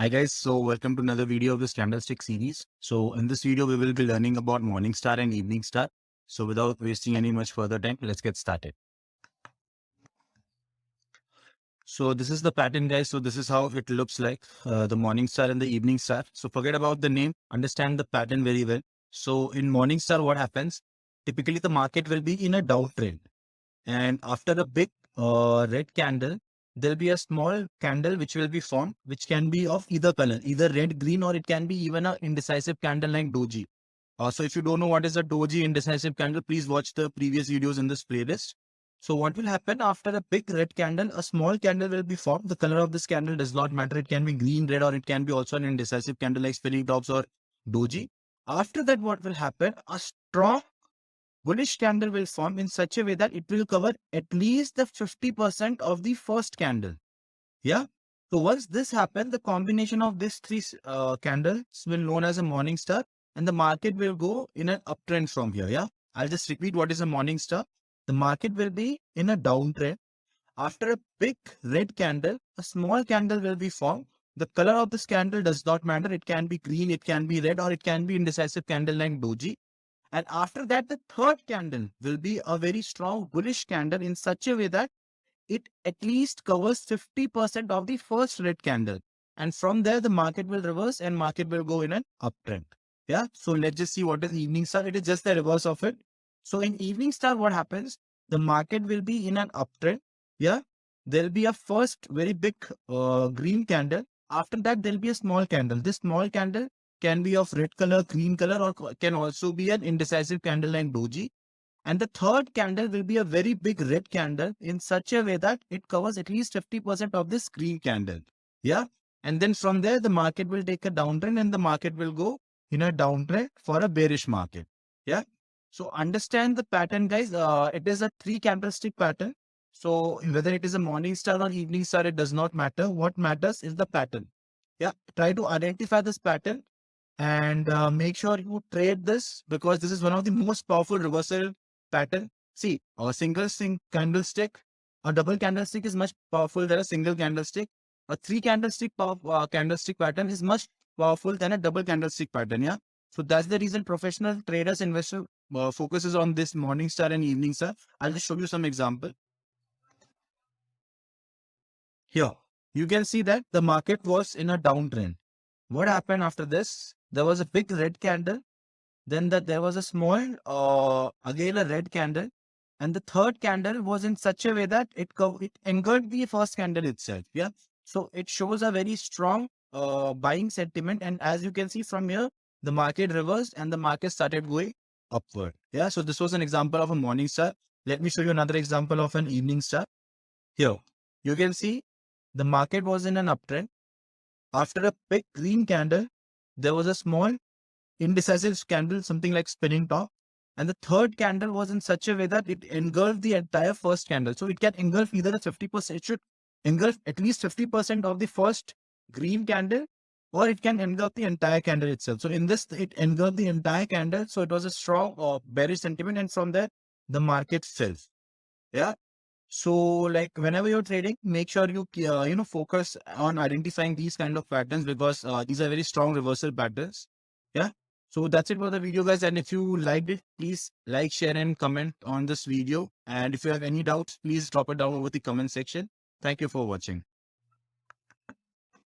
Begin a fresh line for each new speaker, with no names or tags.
Hi guys, so welcome to another video of this candlestick series. So in this video, we will be learning about morning star and evening star. So without wasting any much further time, let's get started. So this is the pattern guys. So this is how it looks like, the morning star and the evening star. So forget about the name, understand the pattern very well. So in morning star, what happens? Typically the market will be in a downtrend. And after a big red candle, there'll be a small candle which will be formed, which can be of either color, either red, green, or it can be even a indecisive candle like doji. So if you don't know what is a doji indecisive candle, please watch the previous videos in this playlist. So what will happen after a big red candle, a small candle will be formed. The color of this candle does not matter. It can be green, red, or it can be also an indecisive candle like spinning tops or doji. After that, what will happen? A strong bullish candle will form in such a way that it will cover at least the 50% of the first candle. Yeah. So once this happens, the combination of these three candles will known as a morning star, and the market will go in an uptrend from here. Yeah. I'll just repeat what is a morning star. The market will be in a downtrend. After a big red candle, a small candle will be formed. The color of this candle does not matter. It can be green, it can be red, or it can be indecisive candle like doji. And after that, the third candle will be a very strong bullish candle in such a way that it at least covers 50% of the first red candle. And from there, the market will reverse and market will go in an uptrend. Yeah. So let's just see what is evening star. It is just the reverse of it. So in evening star, what happens? The market will be in an uptrend. Yeah. There'll be a first very big green candle. After that, there'll be a small candle. This small candle can be of red color, green color, or can also be an indecisive candle like doji. And the third candle will be a very big red candle in such a way that it covers at least 50% of this green candle. Yeah. And then from there, the market will take a downtrend and the market will go in a downtrend for a bearish market. Yeah. So understand the pattern, guys. It is a three candlestick pattern. So whether it is a morning star or evening star, it does not matter. What matters is the pattern. Yeah. Try to identify this pattern and make sure you trade this because this is one of the most powerful reversal pattern. See, a candlestick, a double candlestick is much powerful than a single candlestick. A three candlestick candlestick pattern is much powerful than a double candlestick pattern. Yeah. So that's the reason professional traders, investor focuses on this morning star and evening star. I'll just show you some example. Here, you can see that the market was in a downtrend. What happened after this? There was a big red candle. Then there was a small, again a red candle. And the third candle was in such a way that it engulfed the first candle itself. Yeah. So it shows a very strong buying sentiment. And as you can see from here, the market reversed and the market started going upward. Yeah. So this was an example of a morning star. Let me show you another example of an evening star. Here, you can see the market was in an uptrend. After a big green candle, there was a small indecisive candle, something like spinning top. And the third candle was in such a way that it engulfed the entire first candle. So it can engulf either the 50%, it should engulf at least 50% of the first green candle, or it can engulf the entire candle itself. So in this, it engulfed the entire candle. So it was a strong bearish sentiment. And from there, the market fell. Yeah. So like whenever you're trading, make sure you, focus on identifying these kind of patterns because these are very strong reversal patterns. Yeah. So that's it for the video guys. And if you liked it, please like, share and comment on this video. And if you have any doubts, please drop it down over the comment section. Thank you for watching.